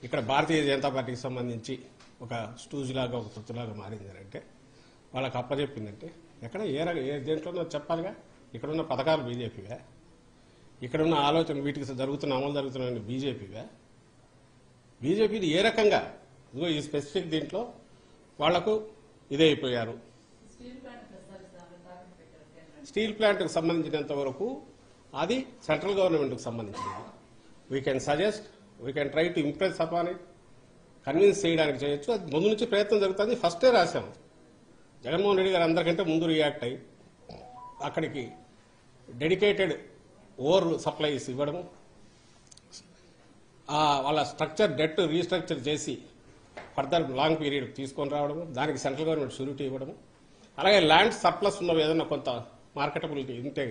ఇక్కడ భారతీయ జనతా పార్టీకి సంబంధించి ఒక స్టూజ్లాగా ఒక తొత్తులాగా మారింది అంటే వాళ్ళకి అప్పచెప్పిందంటే ఎక్కడ ఏ దేంట్లోనో చెప్పాలిగా. ఇక్కడున్న పథకాలు బీజేపీవే, ఇక్కడున్న ఆలోచన వీటికి అమలు జరుగుతున్న బీజేపీవే. బీజేపీని ఏ రకంగా ఇదిగో ఈ స్పెసిఫిక్ దీంట్లో వాళ్లకు ఇదే అయిపోయారు. స్టీల్ ప్లాంట్కు సంబంధించినంత వరకు అది సెంట్రల్ గవర్నమెంట్కు సంబంధించింది. We can suggest, we can try to impress upon it, convince చేయడానికి చేయొచ్చు. అది ముందు నుంచి ప్రయత్నం జరుగుతుంది. ఫస్టే రాశాము. జగన్మోహన్ రెడ్డి గారు అందరికంటే ముందు రియాక్ట్ అయ్యి అక్కడికి డెడికేటెడ్ ఓవర్ సప్లైస్ ఇవ్వడము, వాళ్ళ స్ట్రక్చర్ డెట్ రీస్ట్రక్చర్ చేసి ఫర్దర్ లాంగ్ పీరియడ్ తీసుకొని రావడము, దానికి సెంట్రల్ గవర్నమెంట్ షూరిటీ ఇవ్వడము, అలాగే ల్యాండ్ సర్ప్లస్ ఉన్నవి ఏదైనా కొంత మార్కెటబిలిటీ ఉంటే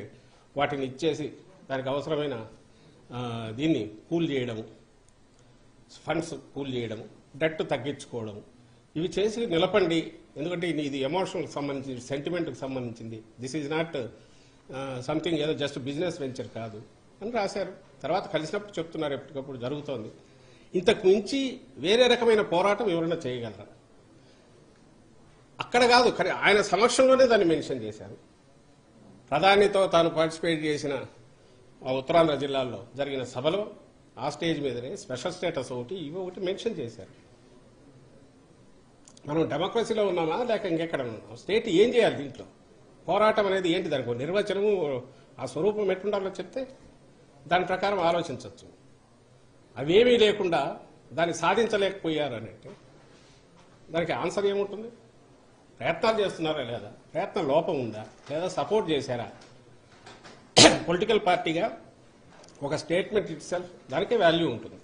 వాటిని ఇచ్చేసి దానికి అవసరమైన దీన్ని పూల్ చేయడము, ఫండ్స్ పూల్ చేయడము, డెట్ తగ్గించుకోవడము, ఇవి చేసి నిలపండి. ఎందుకంటే ఇది ఎమోషనల్ సంబంధించింది, సెంటిమెంట్కి సంబంధించింది. దిస్ ఈజ్ నాట్ సంథింగ్ ఏదో జస్ట్ బిజినెస్ వెంచర్ కాదు అని రాశారు. తర్వాత కలిసినప్పుడు చెప్తున్నారు, ఎప్పటికప్పుడు జరుగుతోంది. ఇంతకు మించి వేరే రకమైన పోరాటం ఎవరైనా చేయగలరా? అక్కడ కాదు, కానీ ఆయన సమక్షంలోనే దాన్ని మెన్షన్ చేశారు. ప్రధానితో తాను పార్టిసిపేట్ చేసిన ఉత్తరాంధ్ర జిల్లాల్లో జరిగిన సభలో ఆ స్టేజ్ మీదనే స్పెషల్ స్టేటస్ ఒకటి ఇవి ఒకటి మెన్షన్ చేశారు. మనం డెమోక్రసీలో ఉన్నామా లేక ఇంకెక్కడ ఉన్నామా? స్టేట్ ఏం చేయాలి దీంట్లో? పోరాటం అనేది ఏంటి? దానికి నిర్వచనము, ఆ స్వరూపం ఎట్టుండాలో చెప్తే దాని ప్రకారం ఆలోచించవచ్చు. అవేమీ లేకుండా దాన్ని సాధించలేకపోయారు అంటే దానికి ఆన్సర్ ఏముంటుంది? ప్రయత్నాలు చేస్తున్నారా లేదా? ప్రయత్న లోపం ఉందా లేదా? సపోర్ట్ చేశారా? పొలిటికల్ పార్టీగా ఒక స్టేట్మెంట్ ఇట్ సెల్ఫ్ దానికే వాల్యూ ఉంటుంది.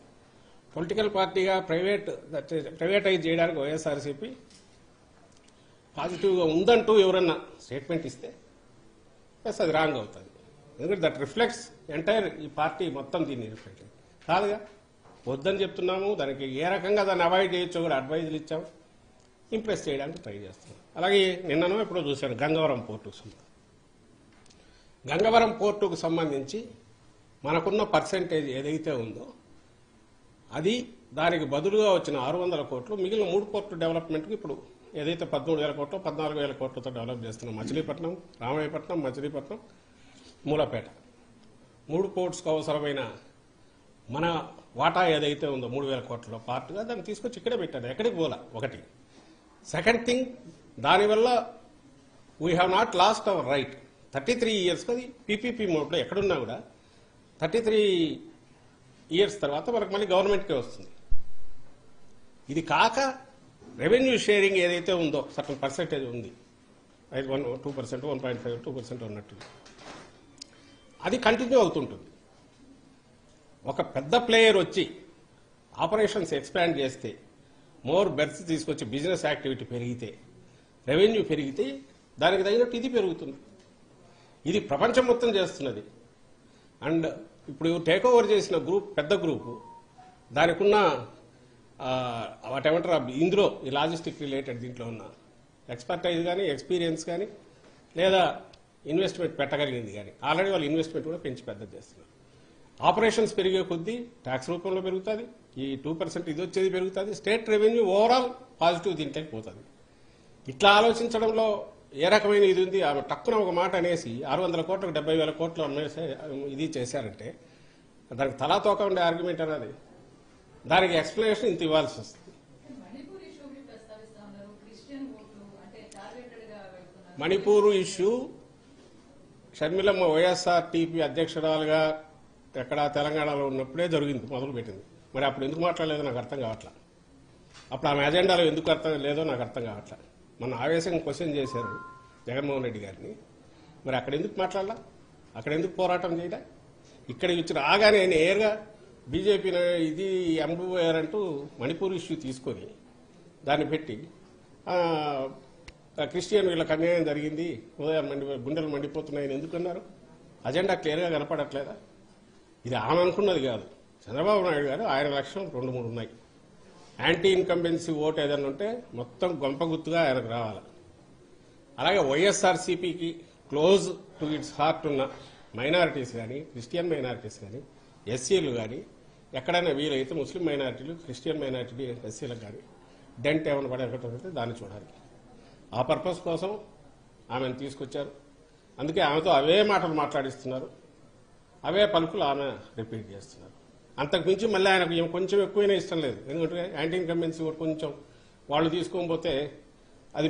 పొలిటికల్ పార్టీగా ప్రైవేటైజ్ చేయడానికి వైఎస్ఆర్సీపీ పాజిటివ్గా ఉందంటూ ఎవరన్నా స్టేట్మెంట్ ఇస్తే ఎస్ అది రాంగ్ అవుతుంది. ఎందుకంటే దట్ రిఫ్లెక్ట్స్ ఎంటైర్ ఈ పార్టీ మొత్తం దీన్ని రిఫ్లెక్ట్ కాదుగా. వద్దని చెప్తున్నాము, దానికి ఏ రకంగా దాన్ని అవాయిడ్ చేయొచ్చో కూడా అడ్వైజులు ఇచ్చాము, ఇంప్రెస్ చేయడానికి ట్రై చేస్తున్నాం. అలాగే నిన్ననో ఎప్పుడో చూశాడు గంగవరం పోర్టుకు సంబంధించి. గంగవరం పోర్టుకు సంబంధించి మనకున్న పర్సెంటేజ్ ఏదైతే ఉందో అది దానికి బదులుగా వచ్చిన 600 కోట్లు మిగిలిన 3 పోర్టు డెవలప్మెంట్కి ఇప్పుడు ఏదైతే 13,000 కోట్లు 14,000 కోట్లతో డెవలప్ చేస్తున్నాం. మచిలీపట్నం, రామాయపట్నం, మచిలీపట్నం, మూలపేట 3 పోర్ట్స్కు అవసరమైన మన వాటా ఏదైతే ఉందో 3,000 కోట్లలో పార్ట్గా దాన్ని తీసుకొచ్చి ఇక్కడే పెట్టారు. ఎక్కడికి పోలా. ఒకటి. సెకండ్ థింగ్, దానివల్ల we have not lost our right. 33 years అది పీపీపీ మోడ్లో ఎక్కడున్నా కూడా 33 ఇయర్స్ తర్వాత మనకు మళ్ళీ గవర్నమెంట్కే వస్తుంది. ఇది కాక రెవెన్యూ షేరింగ్ ఏదైతే ఉందో సర్టన్ పర్సెంటేజ్ ఉంది, 2%, 1.5%, 2% ఉన్నట్టు అది కంటిన్యూ అవుతుంటుంది. ఒక పెద్ద ప్లేయర్ వచ్చి ఆపరేషన్స్ ఎక్స్పాండ్ చేస్తే, మోర్ బెర్త్స్ తీసుకొచ్చి బిజినెస్ యాక్టివిటీ పెరిగితే, రెవెన్యూ పెరిగితే దానికి తగినట్టు ఇది పెరుగుతుంది. ఇది ప్రపంచం మొత్తం చేస్తున్నది. అండ్ ఇప్పుడు టేక్ ఓవర్ చేసిన గ్రూప్ పెద్ద గ్రూపు దానికి ఉన్న వాటేమంటారు ఇందులో ఈ లాజిస్టిక్ రిలేటెడ్ దీంట్లో ఉన్న ఎక్స్పర్టైజ్ కానీ ఎక్స్పీరియన్స్ కానీ లేదా ఇన్వెస్ట్మెంట్ పెట్టగలిగింది కానీ ఆల్రెడీ వాళ్ళు ఇన్వెస్ట్మెంట్ కూడా పెంచి పెద్దది చేస్తున్నారు. ఆపరేషన్స్ పెరిగే కొద్దీ ట్యాక్స్ రూపంలో పెరుగుతుంది, ఈ 2% ఇది వచ్చేది పెరుగుతుంది, స్టేట్ రెవెన్యూ ఓవరాల్ పాజిటివ్ దీంట్లోకి పోతుంది. ఇట్లా ఆలోచించడంలో ఏ రకమైన ఇది ఉంది? ఆమె టక్కున ఒక మాట అనేసి 600 కోట్లకు 70,000 కోట్లు ఇది చేశారంటే దానికి తలా తోక ఉండే ఆర్గ్యుమెంట్ అనేది, దానికి ఎక్స్ప్లెనేషన్ ఇంత ఇవ్వాల్సి వస్తుంది. మణిపూర్ ఇష్యూ షర్మిలమ్మ వైఎస్ఆర్టీపీ అధ్యక్షురాలుగా ఎక్కడ తెలంగాణలో ఉన్నప్పుడే జరిగింది, మొదలు పెట్టింది. మరి అప్పుడు ఎందుకు మాట్లాడలేదో నాకు అర్థం కావట్లా. అప్పుడు ఆమె అజెండాలో ఎందుకు అర్థం లేదో నాకు అర్థం కావట్లా. మన ఆవేశంగా క్వశ్చన్ చేశారు జగన్మోహన్ రెడ్డి గారిని. మరి అక్కడ ఎందుకు మాట్లాడాల? అక్కడ ఎందుకు పోరాటం చేయలే? ఇక్కడ ఇచ్చిన ఆగానే నేరుగా బీజేపీ ఇది ఎంబూఆర్ అంటూ మణిపూర్ ఇష్యూ తీసుకొని దాన్ని పెట్టి క్రిస్టియన్ వీళ్ళకి అన్యాయం జరిగింది, ఉదయం గుండెలు మండిపోతున్నాయని ఎందుకన్నారు? అజెండా క్లియర్గా కనపడట్లేదా? ఇది ఆమె అనుకున్నది కాదు. చంద్రబాబు నాయుడు గారు ఆయన లక్ష్యం 2-3 ఉన్నాయి. యాంటీ ఇన్కంబెన్సీ ఓటు ఏదైనా ఉంటే మొత్తం గొంపగుత్తుగా ఆయనకు రావాలి. అలాగే వైఎస్ఆర్సీపీకి క్లోజ్ టు ఇట్స్ హార్ట్ ఉన్న మైనారిటీస్ కానీ, క్రిస్టియన్ మైనారిటీస్ కానీ, ఎస్సీలు కానీ ఎక్కడైనా వీలైతే ముస్లిం మైనారిటీలు, క్రిస్టియన్ మైనారిటీ, ఎస్సీలకు కానీ డెంట్ ఏమైనా పడేటట్టు దాన్ని చూడాలి. ఆ పర్పస్ కోసం ఆమెను తీసుకొచ్చారు. అందుకే ఆమెతో అవే మాటలు మాట్లాడిస్తున్నారు, అవే పలుకులు ఆమె రిపీట్ చేస్తున్నారు. అంతకు మించి మళ్ళీ ఆయనకు కొంచెం ఎక్కువైనా ఇష్టం లేదు. ఎందుకంటే యాంటీ ఇన్కంబెన్సీ కొంచెం వాళ్ళు తీసుకోకపోతే అది